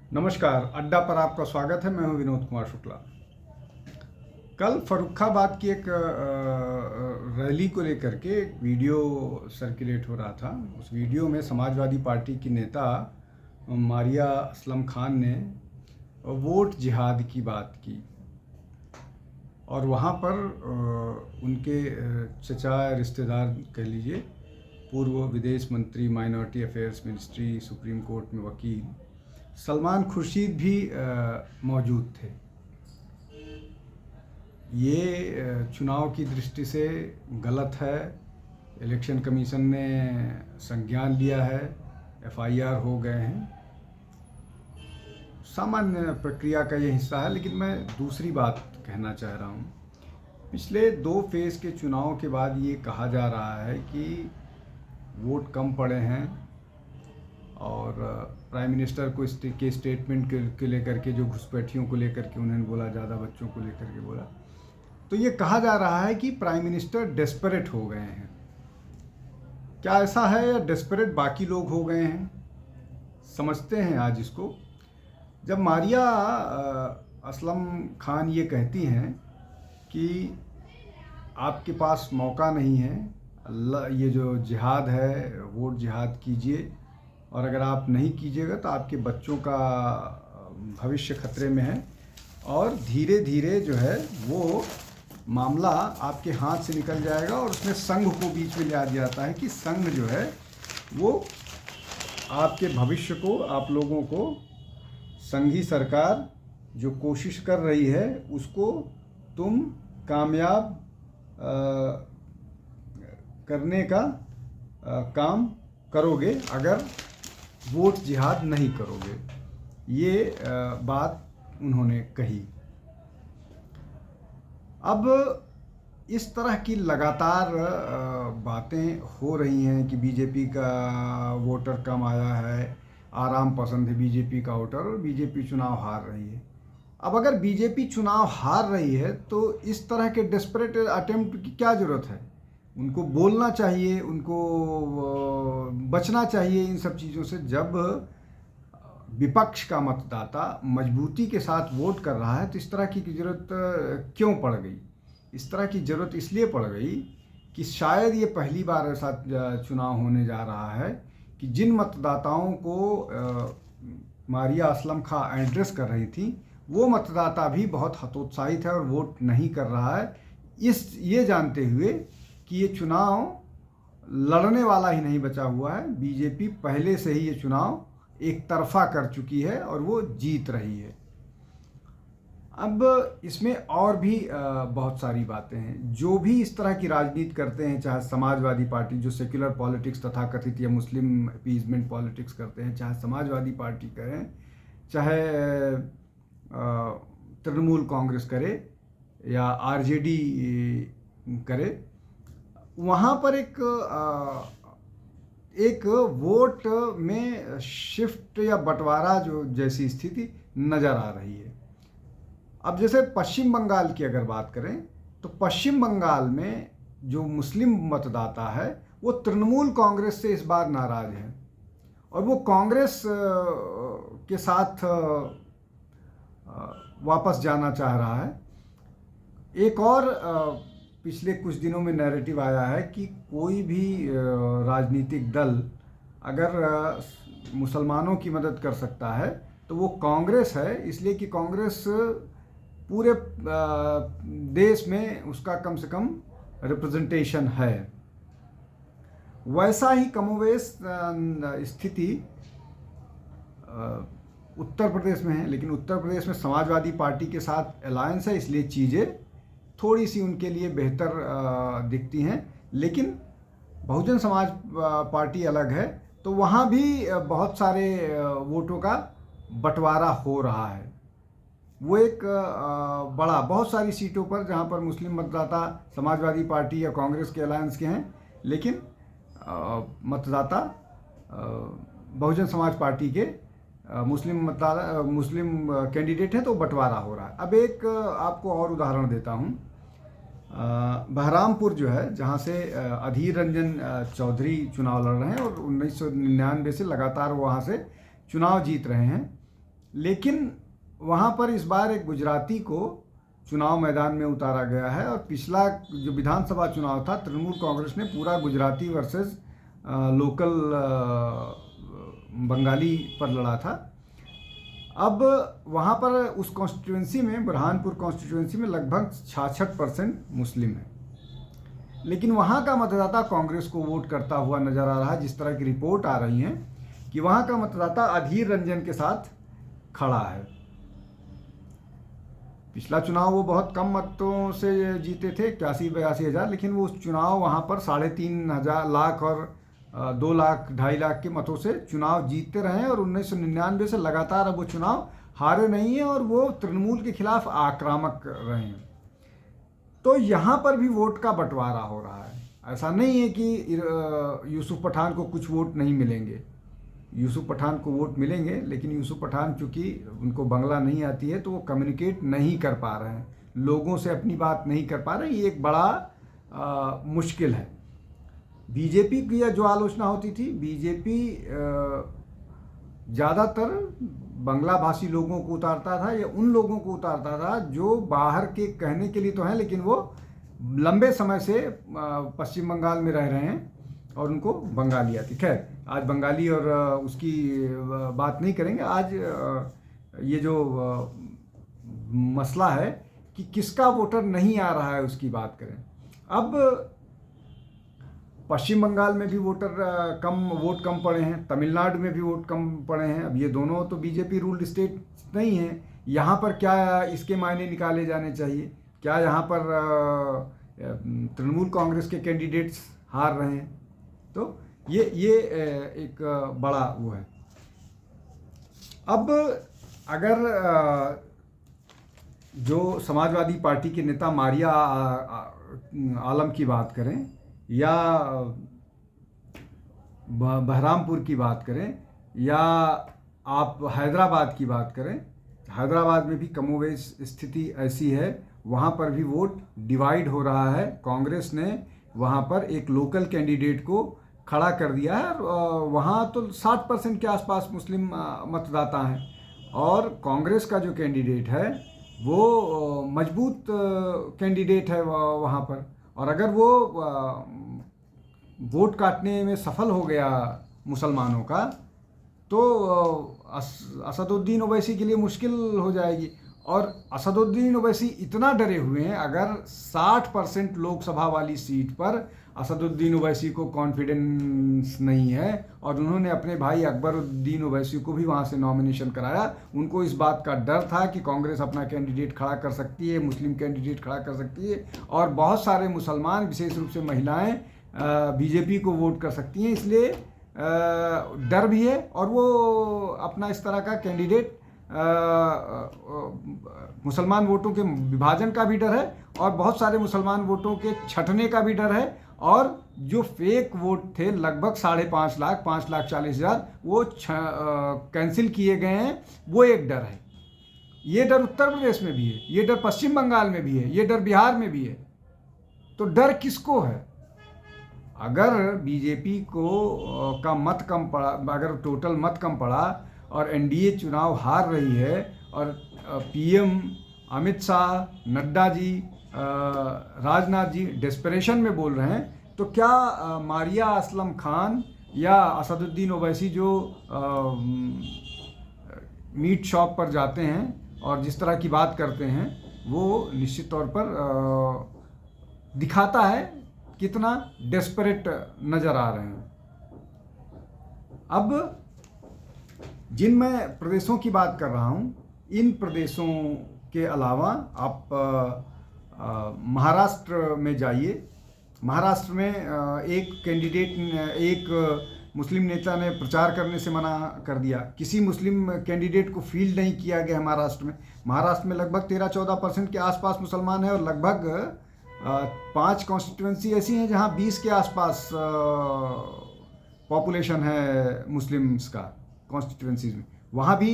नमस्कार, अड्डा पर आपका स्वागत है। मैं हूं विनोद कुमार शुक्ला। कल फर्रुखाबाद की एक रैली को लेकर के एक वीडियो सर्कुलेट हो रहा था। उस वीडियो में समाजवादी पार्टी की नेता मारिया असलम खान ने वोट जिहाद की बात की और वहाँ पर उनके चचा रिश्तेदार कह लीजिए, पूर्व विदेश मंत्री, minority affairs ministry, supreme court में वकील सलमान खुर्शीद भी मौजूद थे। ये चुनाव की दृष्टि से गलत है। इलेक्शन कमीशन ने संज्ञान लिया है, एफआईआर हो गए हैं, सामान्य प्रक्रिया का ये हिस्सा है। लेकिन मैं दूसरी बात कहना चाह रहा हूँ। पिछले 2 फेज के चुनाव के बाद ये कहा जा रहा है कि वोट कम पड़े हैं और प्राइम मिनिस्टर को के स्टेटमेंट के लेकर के, जो घुसपैठियों को लेकर के उन्होंने बोला, ज़्यादा बच्चों को लेकर के बोला, तो ये कहा जा रहा है कि प्राइम मिनिस्टर डेस्परेट हो गए हैं। क्या ऐसा है या डेस्परेट बाकी लोग हो गए हैं? समझते हैं आज इसको। जब मारिया असलम खान ये कहती हैं कि आपके पास मौका नहीं है, ये जो जिहाद है, वोट जिहाद कीजिए, और अगर आप नहीं कीजिएगा तो आपके बच्चों का भविष्य खतरे में है, और धीरे धीरे जो है वो मामला आपके हाथ से निकल जाएगा। और उसमें संघ को बीच में लिया जाता है कि संघ जो है वो आपके भविष्य को, आप लोगों को, संघी सरकार जो कोशिश कर रही है उसको तुम कामयाब करने का काम करोगे अगर वोट जिहाद नहीं करोगे। ये बात उन्होंने कही। अब इस तरह की लगातार बातें हो रही हैं कि बीजेपी का वोटर कम आया है, आराम पसंद है बीजेपी का वोटर, और बीजेपी चुनाव हार रही है। अब अगर बीजेपी चुनाव हार रही है तो इस तरह के डेस्परेट अटेम्प्ट की क्या ज़रूरत है? उनको बोलना चाहिए, उनको बचना चाहिए इन सब चीज़ों से। जब विपक्ष का मतदाता मजबूती के साथ वोट कर रहा है तो इस तरह की ज़रूरत क्यों पड़ गई? इस तरह की ज़रूरत इसलिए पड़ गई कि शायद ये पहली बार ऐसा चुनाव होने जा रहा है कि जिन मतदाताओं को मारिया असलम खान एड्रेस कर रही थी, वो मतदाता भी बहुत हतोत्साहित है और वोट नहीं कर रहा है, ये जानते हुए कि ये चुनाव लड़ने वाला ही नहीं बचा हुआ है। बीजेपी पहले से ही ये चुनाव एक तरफा कर चुकी है और वो जीत रही है। अब इसमें और भी बहुत सारी बातें हैं। जो भी इस तरह की राजनीति करते हैं, चाहे समाजवादी पार्टी जो सेक्युलर पॉलिटिक्स तथा कथित या मुस्लिम अपीजमेंट पॉलिटिक्स करते हैं, चाहे समाजवादी पार्टी करें, चाहे तृणमूल कांग्रेस करे या आरजेडी करे, वहाँ पर एक वोट में शिफ्ट या बंटवारा जो जैसी स्थिति नज़र आ रही है। अब जैसे पश्चिम बंगाल की अगर बात करें तो पश्चिम बंगाल में जो मुस्लिम मतदाता है वो तृणमूल कांग्रेस से इस बार नाराज़ है और वो कांग्रेस के साथ वापस जाना चाह रहा है। एक और पिछले कुछ दिनों में नैरेटिव आया है कि कोई भी राजनीतिक दल अगर मुसलमानों की मदद कर सकता है तो वो कांग्रेस है, इसलिए कि कांग्रेस पूरे देश में उसका कम से कम रिप्रेजेंटेशन है। वैसा ही कमोवेश स्थिति उत्तर प्रदेश में है, लेकिन उत्तर प्रदेश में समाजवादी पार्टी के साथ अलायंस है, इसलिए चीज़ें थोड़ी सी उनके लिए बेहतर दिखती हैं। लेकिन बहुजन समाज पार्टी अलग है, तो वहाँ भी बहुत सारे वोटों का बंटवारा हो रहा है। वो एक बड़ा, बहुत सारी सीटों पर जहाँ पर मुस्लिम मतदाता समाजवादी पार्टी या कांग्रेस के अलायंस के हैं, लेकिन मतदाता बहुजन समाज पार्टी के मुस्लिम कैंडिडेट हैं, तो बंटवारा हो रहा है। अब एक आपको और उदाहरण देता हूँ। बहरामपुर जो है, जहाँ से अधीर रंजन चौधरी चुनाव लड़ रहे हैं और 1999 से लगातार वहाँ से चुनाव जीत रहे हैं। लेकिन वहाँ पर इस बार एक गुजराती को चुनाव मैदान में उतारा गया है। और पिछला जो विधानसभा चुनाव था, तृणमूल कांग्रेस ने पूरा गुजराती वर्सेस लोकल बंगाली पर लड़ा था। अब वहाँ पर उस कॉन्स्टिट्यूंसी में, बुरहानपुर कॉन्स्टिट्यूंसी में लगभग 66% मुस्लिम है, लेकिन वहाँ का मतदाता कांग्रेस को वोट करता हुआ नजर आ रहा है। जिस तरह की रिपोर्ट आ रही हैं कि वहाँ का मतदाता अधीर रंजन के साथ खड़ा है। पिछला चुनाव वो बहुत कम मतों से जीते थे, 81-82 हज़ार, लेकिन वो उस चुनाव वहाँ पर 3.5 लाख और 2 लाख 2.5 लाख के मतों से चुनाव जीतते रहे हैं। और 1999 से लगातार अब वो चुनाव हारे नहीं हैं और वो तृणमूल के खिलाफ आक्रामक रहे हैं। तो यहाँ पर भी वोट का बंटवारा हो रहा है। ऐसा नहीं है कि यूसुफ पठान को कुछ वोट नहीं मिलेंगे, यूसुफ पठान को वोट मिलेंगे, लेकिन यूसुफ पठान चूँकि उनको बंगला नहीं आती है तो वो कम्युनिकेट नहीं कर पा रहे हैं, लोगों से अपनी बात नहीं कर पा रहे हैं। ये एक बड़ा मुश्किल है। बीजेपी की जो आलोचना होती थी, बीजेपी ज़्यादातर बंगला भाषी लोगों को उतारता था या उन लोगों को उतारता था जो बाहर के कहने के लिए तो हैं लेकिन वो लंबे समय से पश्चिम बंगाल में रह रहे हैं और उनको बंगाली आती। खैर, आज बंगाली और उसकी बात नहीं करेंगे। आज ये जो मसला है कि किसका वोटर नहीं आ रहा है उसकी बात करें। अब पश्चिम बंगाल में भी वोट कम पड़े हैं, तमिलनाडु में भी वोट कम पड़े हैं। अब ये दोनों तो बीजेपी रूल्ड स्टेट नहीं हैं। यहाँ पर क्या इसके मायने निकाले जाने चाहिए? क्या यहाँ पर तृणमूल कांग्रेस के कैंडिडेट्स हार रहे हैं? तो ये एक बड़ा वो है। अब अगर जो समाजवादी पार्टी के नेता मारिया आलम की बात करें या बहरामपुर की बात करें या आप हैदराबाद की बात करें, हैदराबाद में भी कमोवेश स्थिति ऐसी है। वहाँ पर भी वोट डिवाइड हो रहा है। कांग्रेस ने वहाँ पर एक लोकल कैंडिडेट को खड़ा कर दिया है। वहाँ तो 60% के आसपास मुस्लिम मतदाता हैं और कांग्रेस का जो कैंडिडेट है वो मजबूत कैंडिडेट है वहाँ पर। और अगर वो वोट काटने में सफल हो गया मुसलमानों का तो असदुद्दीन ओवैसी के लिए मुश्किल हो जाएगी। और असदुद्दीन ओवैसी इतना डरे हुए हैं, अगर 60% लोकसभा वाली सीट पर असदुद्दीन ओवैसी को कॉन्फिडेंस नहीं है और उन्होंने अपने भाई अकबरुद्दीन ओवैसी को भी वहाँ से नॉमिनेशन कराया। उनको इस बात का डर था कि कांग्रेस अपना कैंडिडेट खड़ा कर सकती है, मुस्लिम कैंडिडेट खड़ा कर सकती है और बहुत सारे मुसलमान, विशेष रूप से महिलाएं, बीजेपी को वोट कर सकती हैं। इसलिए डर भी है और वो अपना इस तरह का कैंडिडेट, मुसलमान वोटों के विभाजन का भी डर है और बहुत सारे मुसलमान वोटों के छंटने का भी डर है। और जो फेक वोट थे लगभग 5.5 लाख, 5,40,000 वो कैंसिल किए गए हैं, वो एक डर है। ये डर उत्तर प्रदेश में भी है, ये डर पश्चिम बंगाल में भी है, ये डर बिहार में भी है। तो डर किसको है? अगर बीजेपी को का मत कम पड़ा, अगर टोटल मत कम पड़ा और एनडीए चुनाव हार रही है और पीएम अमित शाह, नड्डा जी, राजनाथ जी डेस्परेशन में बोल रहे हैं, तो क्या मारिया असलम खान या असदुद्दीन ओवैसी जो मीट शॉप पर जाते हैं और जिस तरह की बात करते हैं, वो निश्चित तौर पर दिखाता है कितना डेस्परेट नज़र आ रहे हैं। अब जिन मैं प्रदेशों की बात कर रहा हूँ, इन प्रदेशों के अलावा आप महाराष्ट्र में जाइए। महाराष्ट्र में एक कैंडिडेट, एक मुस्लिम नेता ने प्रचार करने से मना कर दिया। किसी मुस्लिम कैंडिडेट को फील्ड नहीं किया गया महाराष्ट्र में। महाराष्ट्र में लगभग 13-14% के आसपास मुसलमान हैं और लगभग 5 कॉन्स्टिट्यूंसी ऐसी हैं जहां 20 के आसपास पॉपुलेशन है मुस्लिम्स का कॉन्स्टिट्यूंसीज में। वहाँ भी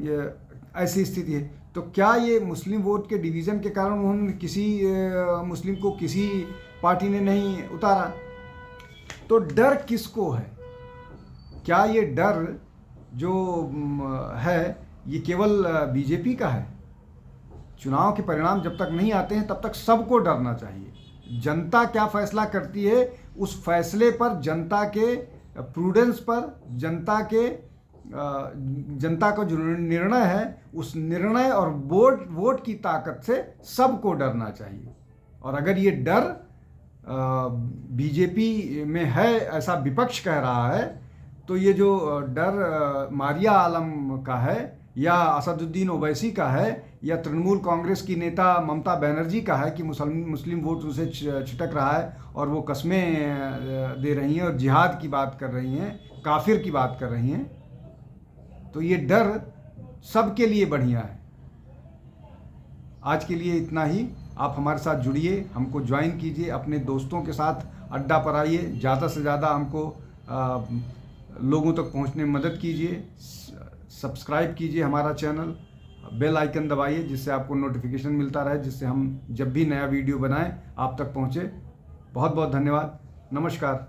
ये ऐसी स्थिति है। तो क्या ये मुस्लिम वोट के डिवीज़न के कारण उन्होंने किसी मुस्लिम को किसी पार्टी ने नहीं उतारा? तो डर किसको है? क्या ये डर जो है ये केवल बीजेपी का है। चुनाव के परिणाम जब तक नहीं आते हैं तब तक सबको डरना चाहिए। जनता क्या फैसला करती है उस फैसले पर, जनता के प्रूडेंस पर, जनता का जो निर्णय है उस निर्णय और वोट की ताकत से सबको डरना चाहिए। और अगर ये डर बीजेपी में है ऐसा विपक्ष कह रहा है, तो ये जो डर मारिया आलम का है या असदुद्दीन ओवैसी का है या तृणमूल कांग्रेस की नेता ममता बनर्जी का है कि मुस्लिम वोट उसे छिटक रहा है और वो कस्में दे रही हैं और जिहाद की बात कर रही हैं, काफिर की बात कर रही हैं, तो ये डर सबके लिए बढ़िया है। आज के लिए इतना ही। आप हमारे साथ जुड़िए, हमको ज्वाइन कीजिए, अपने दोस्तों के साथ अड्डा पर आइए, ज़्यादा से ज़्यादा हमको लोगों तक पहुंचने में मदद कीजिए। सब्सक्राइब कीजिए हमारा चैनल, बेल आइकन दबाइए जिससे आपको नोटिफिकेशन मिलता रहे, जिससे हम जब भी नया वीडियो बनाएं आप तक पहुंचे। बहुत बहुत धन्यवाद। नमस्कार।